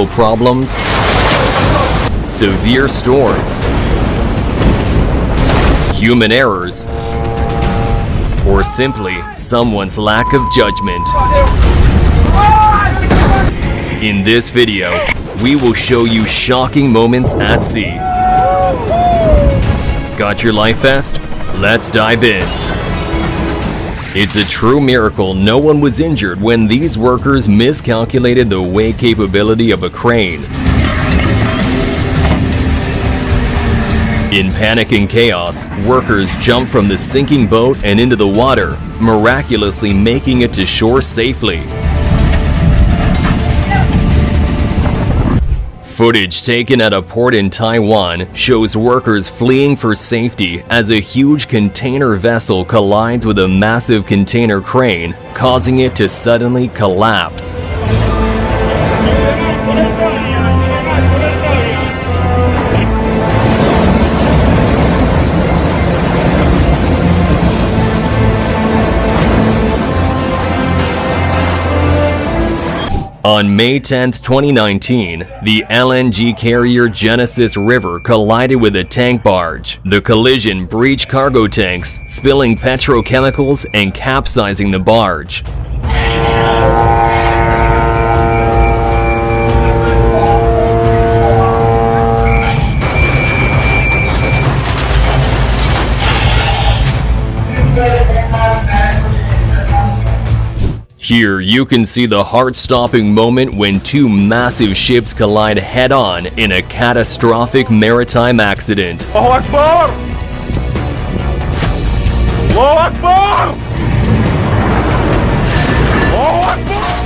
problems, severe storms, human errors, or simply someone's lack of judgment. In this video, we will show you shocking moments at sea. Got your life vest? Let's dive in. It's a true miracle no one was injured when these workers miscalculated the weight capability of a crane. In panic and chaos, workers jumped from the sinking boat and into the water, miraculously making it to shore safely. Footage taken at a port in Taiwan shows workers fleeing for safety as a huge container vessel collides with a massive container crane, causing it to suddenly collapse. On May 10, 2019, the LNG carrier Genesis River collided with a tank barge. The collision breached cargo tanks, spilling petrochemicals and capsizing the barge. Here, you can see the heart-stopping moment when two massive ships collide head-on in a catastrophic maritime accident. Allahu Akbar! Allahu Akbar! Allahu Akbar!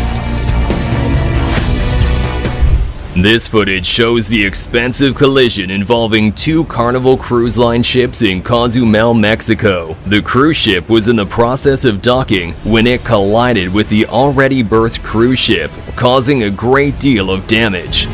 This footage shows the expensive collision involving two Carnival Cruise Line ships in Cozumel, Mexico. The cruise ship was in the process of docking when it collided with the already berthed cruise ship, causing a great deal of damage.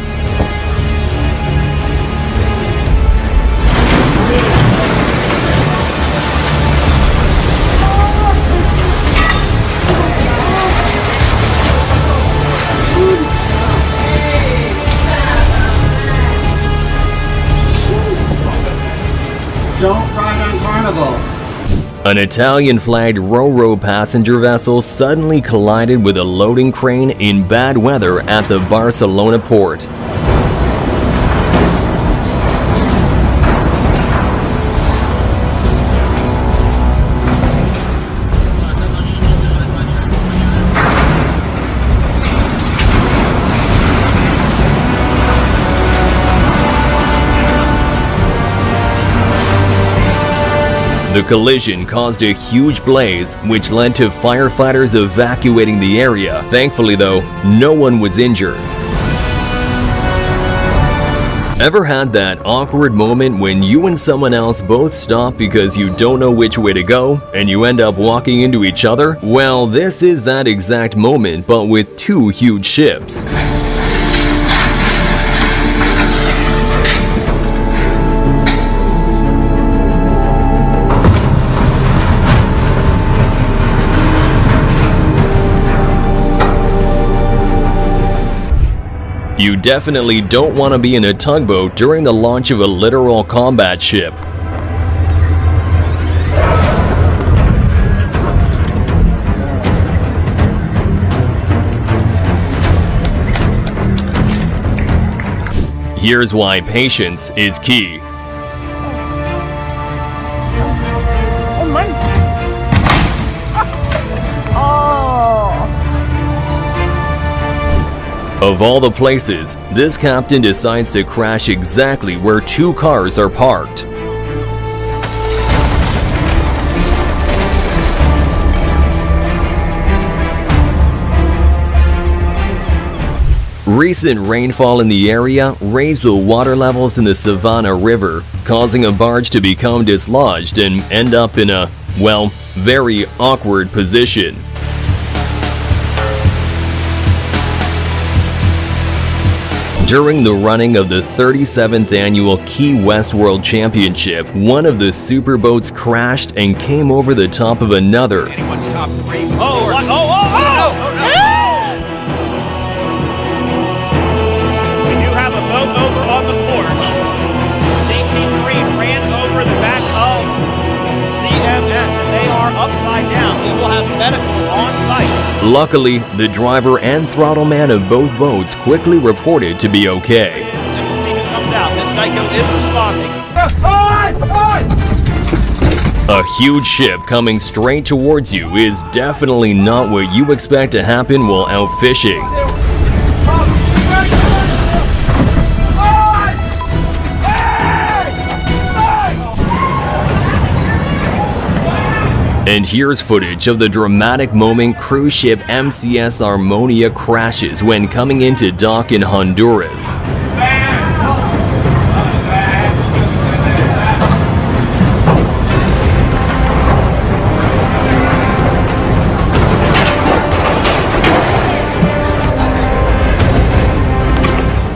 Don't ride on Carnival. An Italian-flagged Ro-Ro passenger vessel suddenly collided with a loading crane in bad weather at the Barcelona port. The collision caused a huge blaze, which led to firefighters evacuating the area. Thankfully though, no one was injured. Ever had that awkward moment when you and someone else both stop because you don't know which way to go, and you end up walking into each other? Well, this is that exact moment, but with two huge ships. You definitely don't want to be in a tugboat during the launch of a literal combat ship. Here's why patience is key. Of all the places, this captain decides to crash exactly where two cars are parked. Recent rainfall in the area raised the water levels in the Savannah River, causing a barge to become dislodged and end up in a, well, very awkward position. During the running of the 37th annual Key West World Championship, one of the superboats crashed and came over the top of another. Anyone's top three. Oh, oh, oh, oh, oh! boat over on the porch. CT Marine ran over the back of CMS, and they are upside down. We will have medical on site. Luckily, the driver and throttle man of both boats quickly reported to be okay. And we'll see who comes out. Miss Geico is responding. A huge ship coming straight towards you is definitely not what you expect to happen while out fishing. And here's footage of the dramatic moment cruise ship MCS Armonia crashes when coming into dock in Honduras.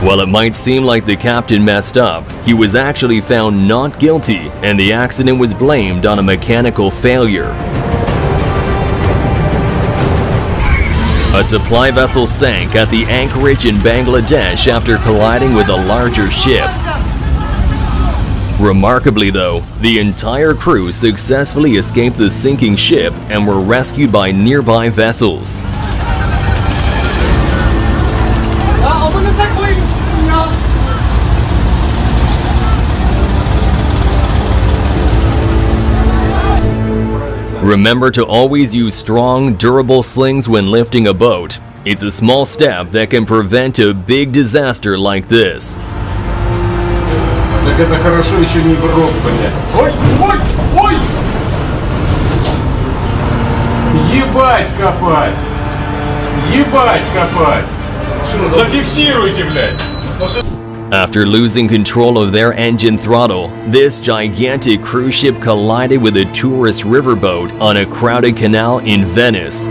While it might seem like the captain messed up, he was actually found not guilty and the accident was blamed on a mechanical failure. A supply vessel sank at the anchorage in Bangladesh after colliding with a larger ship. Remarkably though, the entire crew successfully escaped the sinking ship and were rescued by nearby vessels. Remember to always use strong, durable slings when lifting a boat. It's a small step that can prevent a big disaster like this. Так это хорошо еще не в рот, блядь. Ой, ой, ой! Ебать копать! Ебать копать! Зафиксируйте, блядь! After losing control of their engine throttle, this gigantic cruise ship collided with a tourist riverboat on a crowded canal in Venice.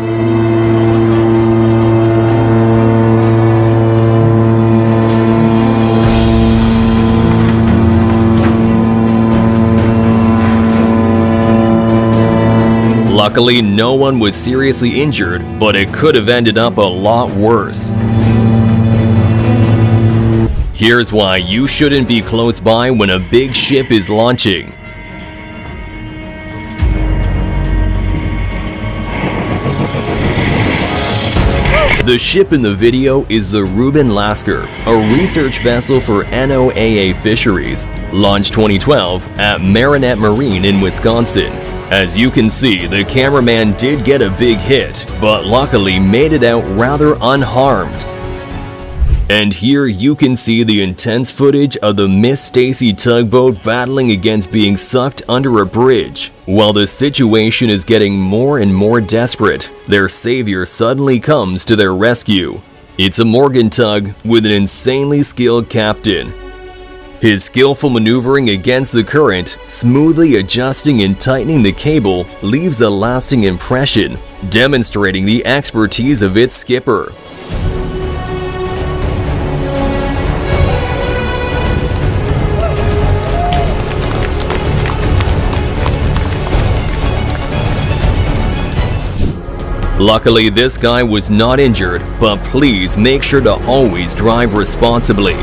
Luckily, no one was seriously injured, but it could have ended up a lot worse. Here's why you shouldn't be close by when a big ship is launching. The ship in the video is the Ruben Lasker, a research vessel for NOAA Fisheries, launched 2012 at Marinette Marine in Wisconsin. As you can see, the cameraman did get a big hit, but luckily made it out rather unharmed. And here you can see the intense footage of the Miss Stacy tugboat battling against being sucked under a bridge. While the situation is getting more and more desperate, their savior suddenly comes to their rescue. It's a Morgan tug with an insanely skilled captain. His skillful maneuvering against the current, smoothly adjusting and tightening the cable, leaves a lasting impression, demonstrating the expertise of its skipper. Luckily, this guy was not injured, but please make sure to always drive responsibly.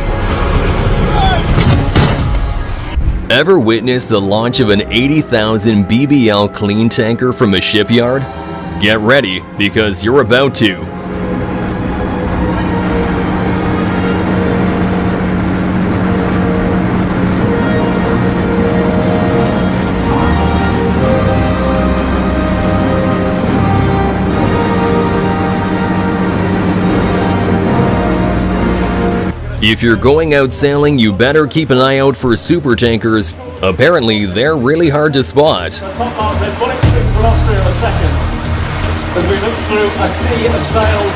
Ever witnessed the launch of an 80,000 BBL clean tanker from a shipyard? Get ready, because you're about to. If you're going out sailing, you better keep an eye out for super tankers. Apparently, they're really hard to spot. They're putting through for Austria in a second. As we look through a sea of sails,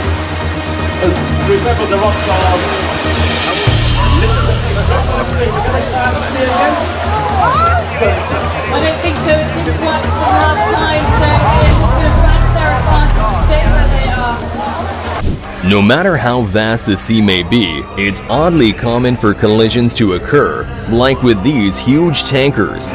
as we remember the rock stars. I don't think so. It didn't work for the last time, so it's just back their advantage to stay where they are. No matter how vast the sea may be, it's oddly common for collisions to occur, like with these huge tankers.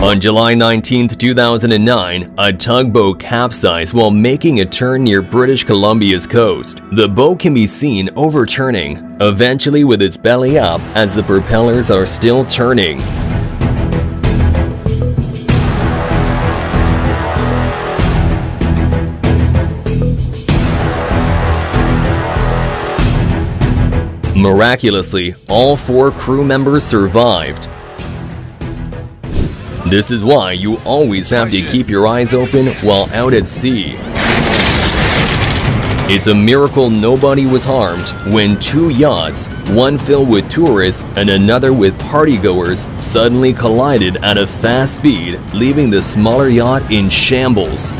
On July 19, 2009, a tugboat capsized while making a turn near British Columbia's coast. The boat can be seen overturning, eventually with its belly up as the propellers are still turning. Miraculously, all 4 crew members survived. This is why you always have to keep your eyes open while out at sea. It's a miracle nobody was harmed when 2 yachts, one filled with tourists and another with partygoers, suddenly collided at a fast speed, leaving the smaller yacht in shambles.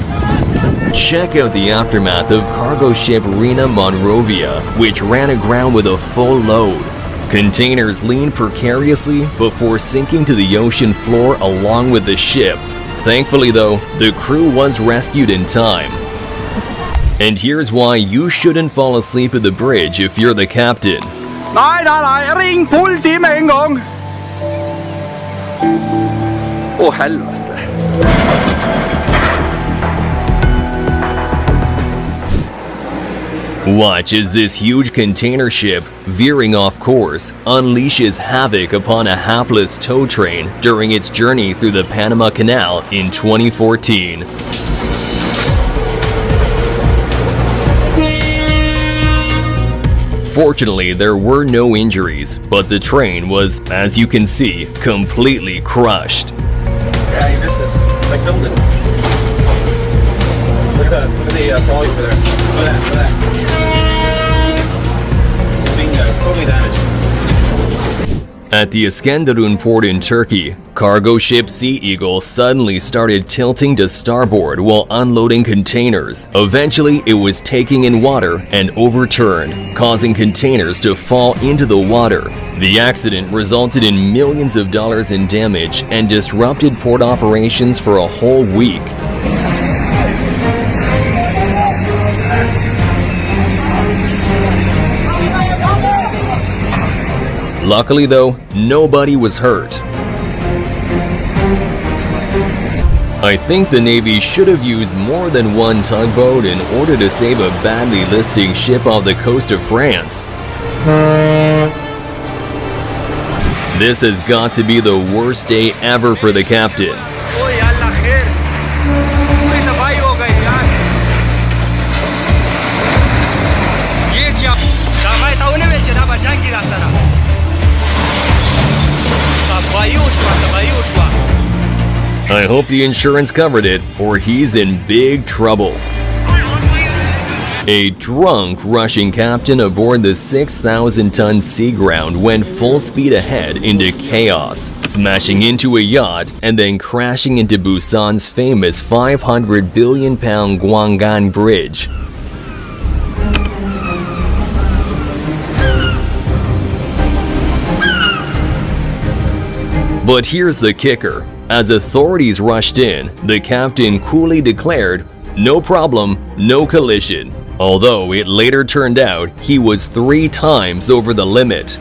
Check out the aftermath of cargo ship Reina Monrovia, which ran aground with a full load. Containers leaned precariously before sinking to the ocean floor along with the ship. Thankfully though, the crew was rescued in time. And here's why you shouldn't fall asleep at the bridge if you're the captain. Nei, ring politi med en gang! Å, helvete. Watch as this huge container ship, veering off course, unleashes havoc upon a hapless tow train during its journey through the Panama Canal in 2014. Fortunately, there were no injuries, but the train was, as you can see, completely crushed. Yeah, you missed this. I filmed it. Look at the volume over there. Look at that. It's being totally damaged. At the Iskenderun port in Turkey, cargo ship Sea Eagle suddenly started tilting to starboard while unloading containers. Eventually, it was taking in water and overturned, causing containers to fall into the water. The accident resulted in millions of dollars in damage and disrupted port operations for a whole week. Luckily though, nobody was hurt. I think the Navy should have used more than one tugboat in order to save a badly listing ship off the coast of France. This has got to be the worst day ever for the captain. I hope the insurance covered it, or he's in big trouble. A drunk Russian captain aboard the 6,000-ton Seaground went full speed ahead into chaos, smashing into a yacht and then crashing into Busan's famous 500 billion-pound Guang'an Bridge. But here's the kicker. As authorities rushed in, the captain coolly declared, "No problem, no collision," although it later turned out he was 3 times over the limit.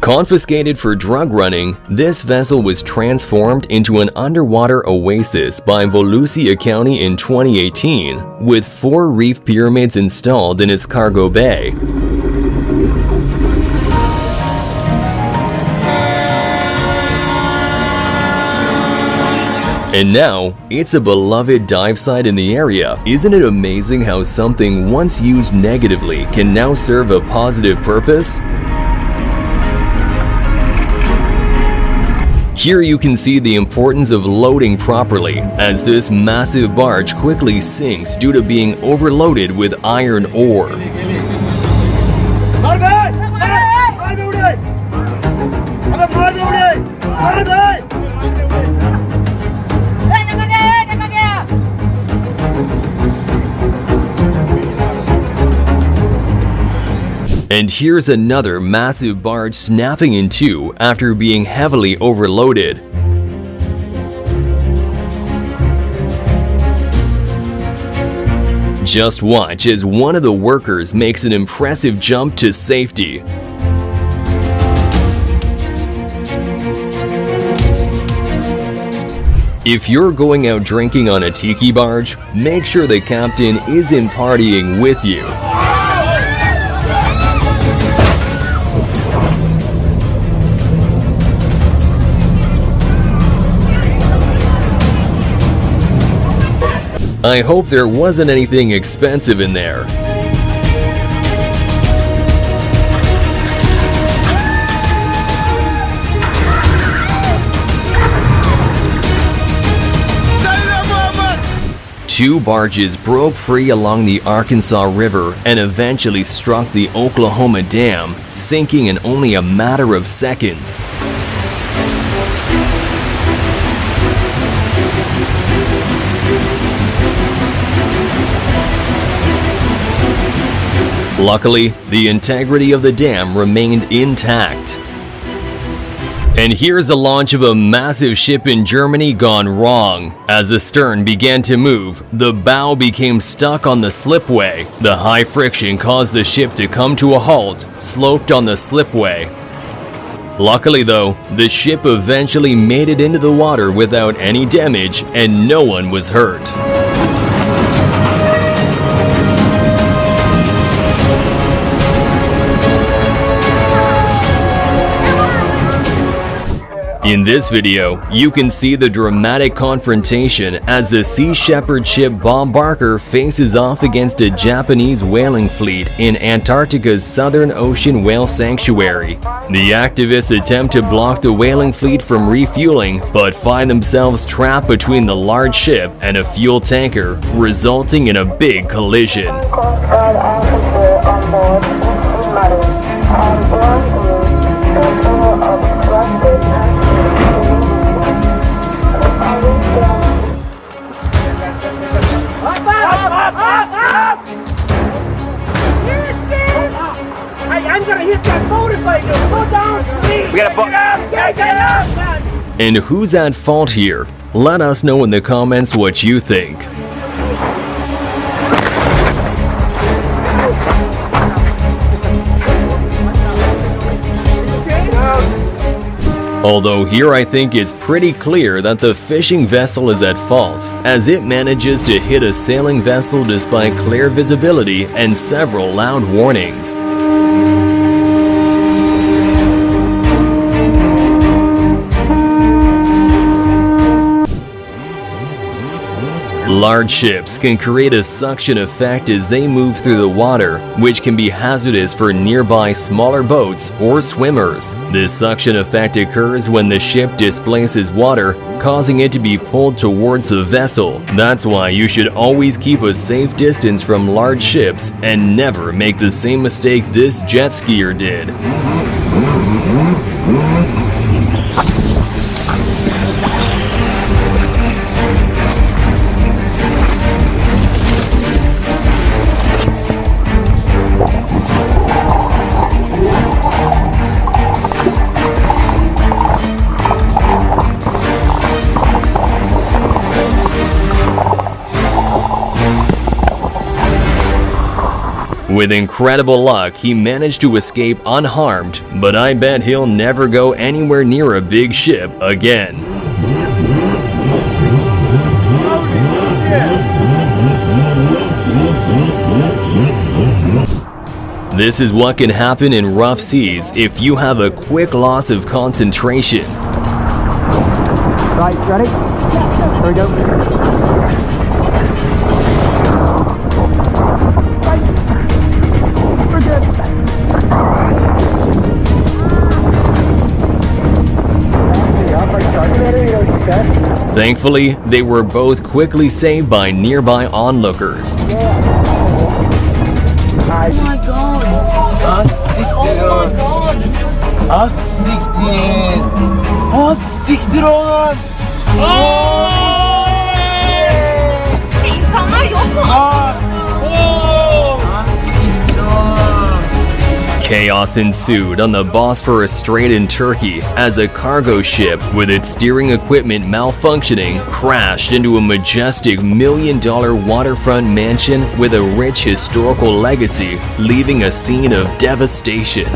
Confiscated for drug running, this vessel was transformed into an underwater oasis by Volusia County in 2018, with 4 reef pyramids installed in its cargo bay. And now, it's a beloved dive site in the area. Isn't it amazing how something once used negatively can now serve a positive purpose? Here you can see the importance of loading properly, as this massive barge quickly sinks due to being overloaded with iron ore. And here's another massive barge snapping in two after being heavily overloaded. Just watch as one of the workers makes an impressive jump to safety. If you're going out drinking on a tiki barge, make sure the captain isn't partying with you. I hope there wasn't anything expensive in there. Two barges broke free along the Arkansas River and eventually struck the Oklahoma Dam, sinking in only a matter of seconds. Luckily, the integrity of the dam remained intact. And here's a launch of a massive ship in Germany gone wrong. As the stern began to move, the bow became stuck on the slipway. The high friction caused the ship to come to a halt, sloped on the slipway. Luckily though, the ship eventually made it into the water without any damage and no one was hurt. In this video, you can see the dramatic confrontation as the Sea Shepherd ship Bob Barker faces off against a Japanese whaling fleet in Antarctica's Southern Ocean Whale Sanctuary. The activists attempt to block the whaling fleet from refueling, but find themselves trapped between the large ship and a fuel tanker, resulting in a big collision. And who's at fault here? Let us know in the comments what you think. Although here I think it's pretty clear that the fishing vessel is at fault, as it manages to hit a sailing vessel despite clear visibility and several loud warnings. Large ships can create a suction effect as they move through the water, which can be hazardous for nearby smaller boats or swimmers. This suction effect occurs when the ship displaces water, causing it to be pulled towards the vessel. That's why you should always keep a safe distance from large ships and never make the same mistake this jet skier did. With incredible luck, he managed to escape unharmed, but I bet he'll never go anywhere near a big ship again. This is what can happen in rough seas if you have a quick loss of concentration. Right, ready? Here we go. Thankfully, they were both quickly saved by nearby onlookers. Oh my god! Oh my god! İnsanlar yok mu? Chaos ensued on the Bosphorus Strait in Turkey as a cargo ship with its steering equipment malfunctioning crashed into a majestic $1 million waterfront mansion with a rich historical legacy, leaving a scene of devastation.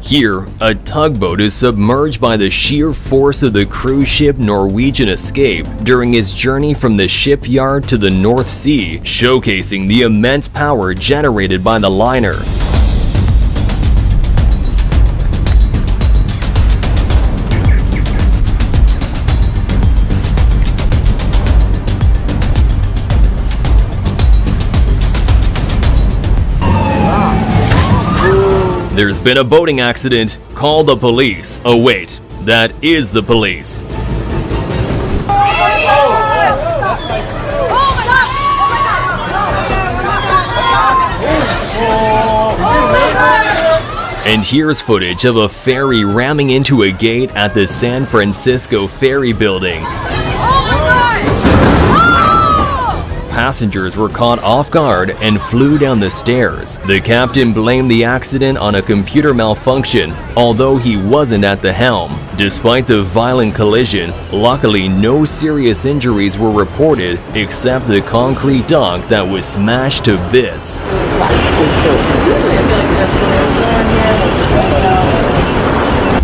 Here, a tugboat is submerged by the sheer force of the cruise ship Norwegian Escape during its journey from the shipyard to the North Sea, showcasing the immense power generated by the liner. There's been a boating accident. Call the police. Oh wait, that is the police. And here's footage of a ferry ramming into a gate at the San Francisco Ferry Building. Passengers were caught off guard and flew down the stairs. The captain blamed the accident on a computer malfunction, although he wasn't at the helm. Despite the violent collision, luckily no serious injuries were reported except the concrete dock that was smashed to bits.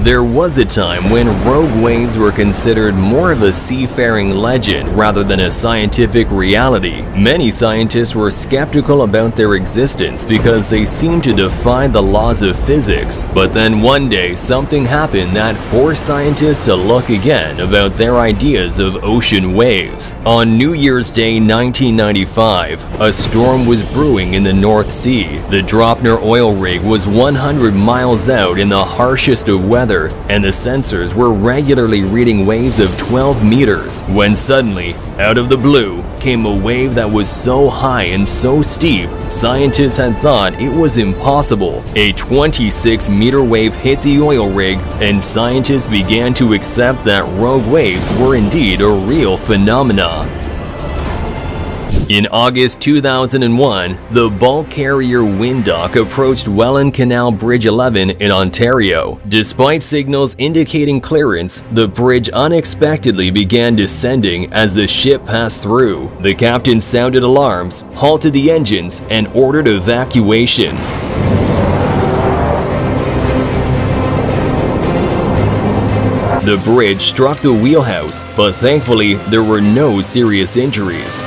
There was a time when rogue waves were considered more of a seafaring legend rather than a scientific reality. Many scientists were skeptical about their existence because they seemed to defy the laws of physics. But then one day something happened that forced scientists to look again about their ideas of ocean waves. On New Year's Day 1995, a storm was brewing in the North Sea. The Dropner oil rig was 100 miles out in the harshest of weather, and the sensors were regularly reading waves of 12 meters, when suddenly, out of the blue, came a wave that was so high and so steep, scientists had thought it was impossible. A 26-meter wave hit the oil rig, and scientists began to accept that rogue waves were indeed a real phenomena. In August 2001, the bulk carrier Windock approached Welland Canal Bridge 11 in Ontario. Despite signals indicating clearance, the bridge unexpectedly began descending as the ship passed through. The captain sounded alarms, halted the engines, and ordered evacuation. The bridge struck the wheelhouse, but thankfully there were no serious injuries.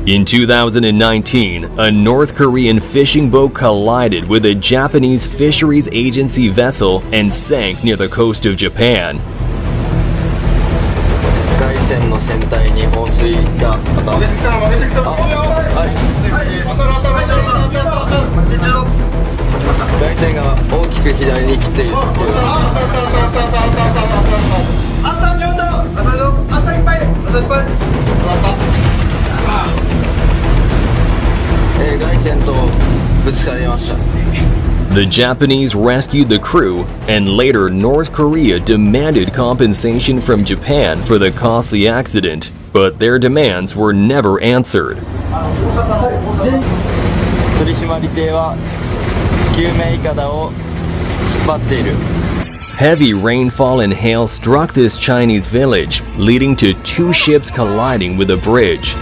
In 2019, a North Korean fishing boat collided with a Japanese fisheries agency vessel and sank near the coast of Japan. The Japanese rescued the crew, and later North Korea demanded compensation from Japan for the costly accident, but their demands were never answered. Heavy rainfall and hail struck this Chinese village, leading to two ships colliding with a bridge.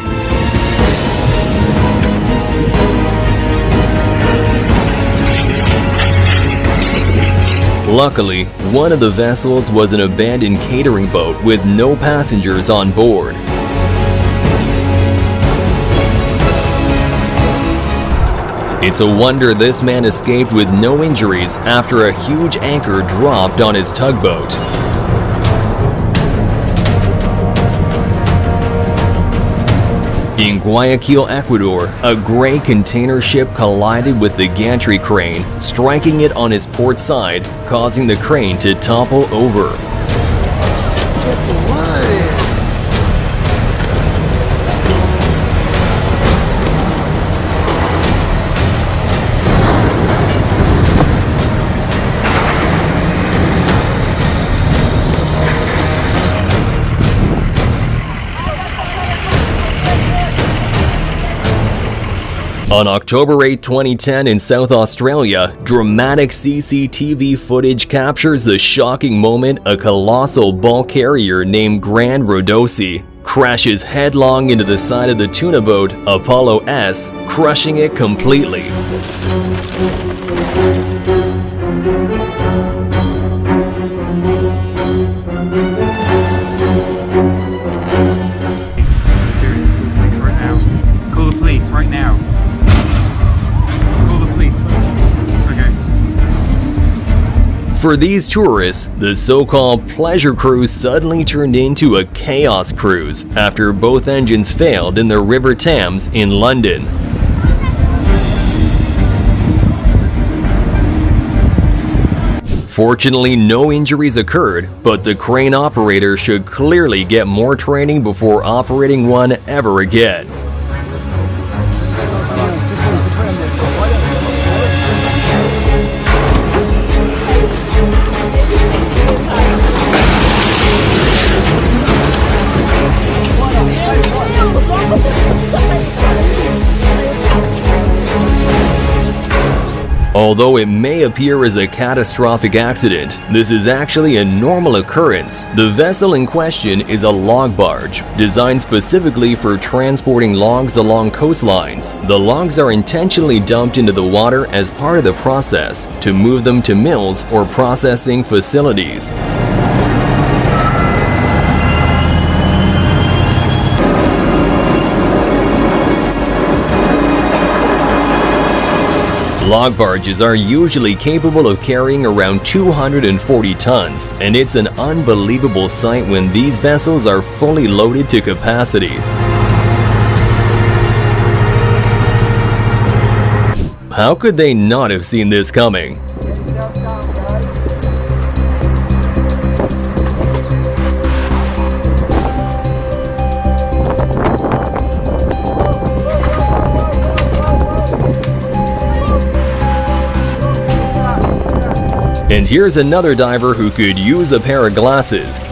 Luckily, one of the vessels was an abandoned catering boat with no passengers on board. It's a wonder this man escaped with no injuries after a huge anchor dropped on his tugboat. In Guayaquil, Ecuador, a gray container ship collided with the gantry crane, striking it on its port side, causing the crane to topple over. On October 8, 2010 in South Australia, dramatic CCTV footage captures the shocking moment a colossal bulk carrier named Grand Rodosi crashes headlong into the side of the tuna boat Apollo S, crushing it completely. Seriously, police right now. Call the police right now. Call the police. Okay. For these tourists, the so-called pleasure cruise suddenly turned into a chaos cruise after both engines failed in the River Thames in London. Fortunately, no injuries occurred, but the crane operator should clearly get more training before operating one ever again. Although it may appear as a catastrophic accident, this is actually a normal occurrence. The vessel in question is a log barge, designed specifically for transporting logs along coastlines. The logs are intentionally dumped into the water as part of the process to move them to mills or processing facilities. Log barges are usually capable of carrying around 240 tons, and it's an unbelievable sight when these vessels are fully loaded to capacity. How could they not have seen this coming? And here's another diver who could use a pair of glasses.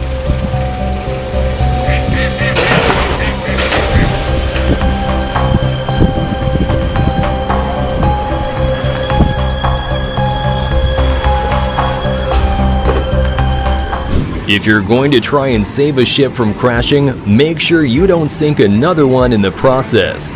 If you're going to try and save a ship from crashing, make sure you don't sink another one in the process.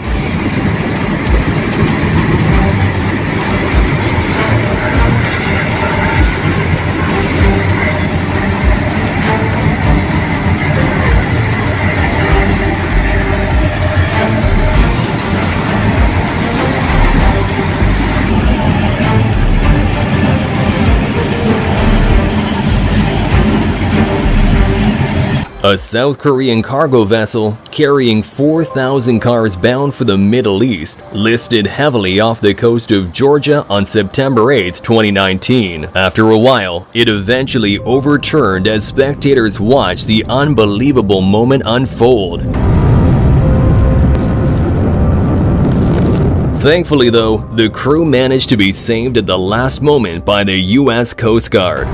A South Korean cargo vessel carrying 4,000 cars bound for the Middle East listed heavily off the coast of Georgia on September 8, 2019. After a while, it eventually overturned as spectators watched the unbelievable moment unfold. Thankfully though, the crew managed to be saved at the last moment by the US Coast Guard.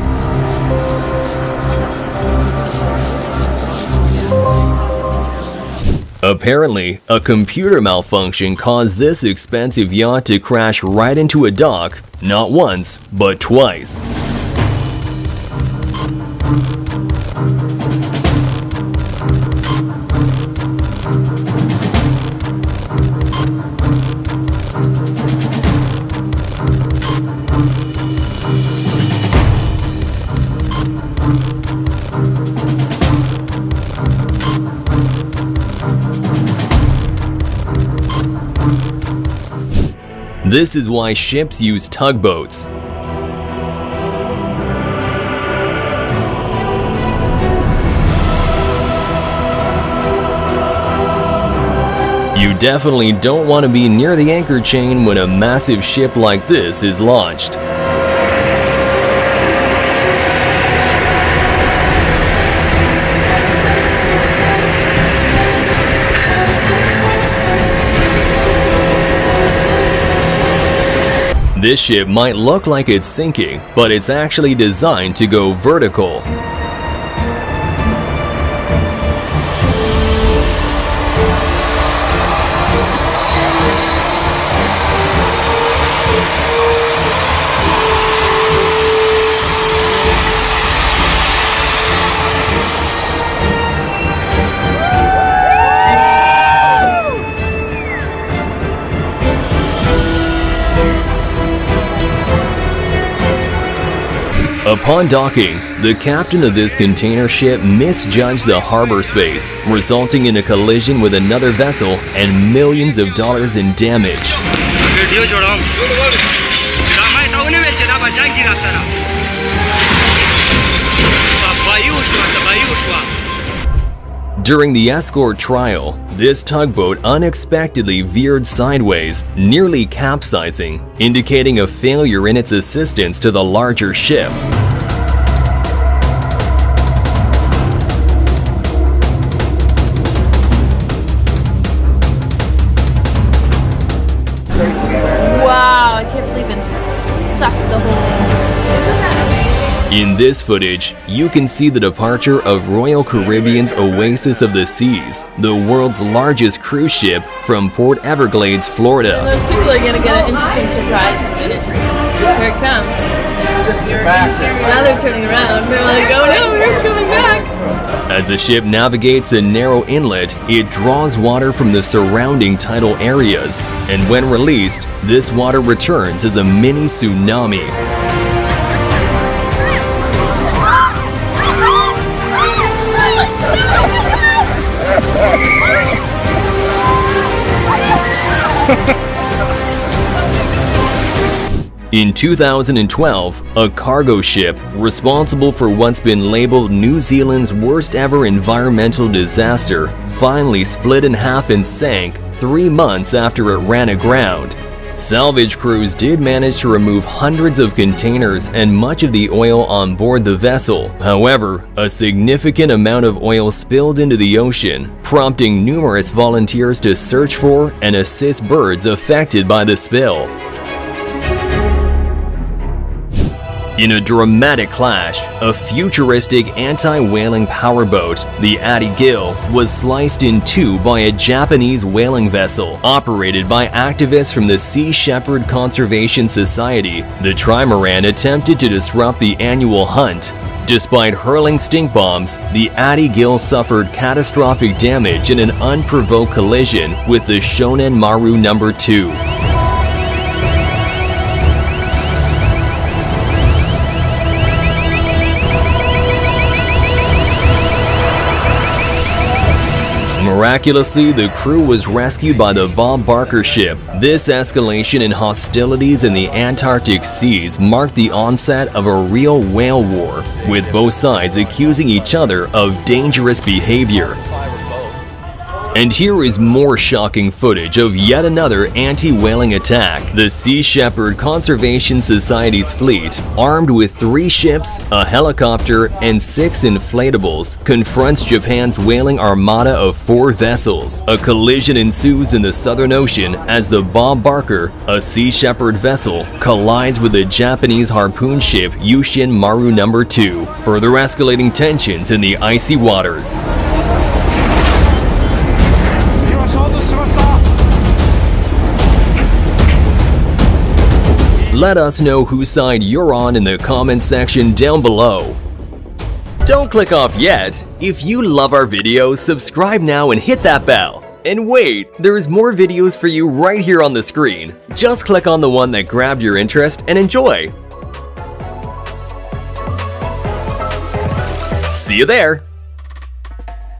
Apparently, a computer malfunction caused this expensive yacht to crash right into a dock, not once, but twice. This is why ships use tugboats. You definitely don't want to be near the anchor chain when a massive ship like this is launched. This ship might look like it's sinking, but it's actually designed to go vertical. Upon docking, the captain of this container ship misjudged the harbor space, resulting in a collision with another vessel and millions of dollars in damage. During the escort trial, this tugboat unexpectedly veered sideways, nearly capsizing, indicating a failure in its assistance to the larger ship. Wow, I can't believe it sucks the whole. In this footage, you can see the departure of Royal Caribbean's Oasis of the Seas, the world's largest cruise ship from Port Everglades, Florida. And those people are gonna get an interesting surprise in a minute. Here it comes. Now they're turning around. They're like, oh no, we're coming back. As the ship navigates a narrow inlet, it draws water from the surrounding tidal areas, and when released, this water returns as a mini tsunami. In 2012, a cargo ship responsible for what's been labeled New Zealand's worst ever environmental disaster finally split in half and sank 3 months after it ran aground. Salvage crews did manage to remove hundreds of containers and much of the oil on board the vessel. However, a significant amount of oil spilled into the ocean, prompting numerous volunteers to search for and assist birds affected by the spill. In a dramatic clash, a futuristic anti-whaling powerboat, the Adi Gil, was sliced in two by a Japanese whaling vessel operated by activists from the Sea Shepherd Conservation Society. The trimaran attempted to disrupt the annual hunt. Despite hurling stink bombs, the Adi Gil suffered catastrophic damage in an unprovoked collision with the Shonen Maru No. 2. Miraculously, the crew was rescued by the Bob Barker ship. This escalation in hostilities in the Antarctic seas marked the onset of a real whale war, with both sides accusing each other of dangerous behavior. And here is more shocking footage of yet another anti-whaling attack. The Sea Shepherd Conservation Society's fleet, armed with 3 ships, a helicopter, and 6 inflatables, confronts Japan's whaling armada of 4 vessels. A collision ensues in the Southern Ocean as the Bob Barker, a Sea Shepherd vessel, collides with the Japanese harpoon ship Yushin Maru No. 2, further escalating tensions in the icy waters. Let us know whose side you're on in the comment section down below. Don't click off yet. If you love our videos, subscribe now and hit that bell. And wait, there's more videos for you right here on the screen. Just click on the one that grabbed your interest and enjoy. See you there!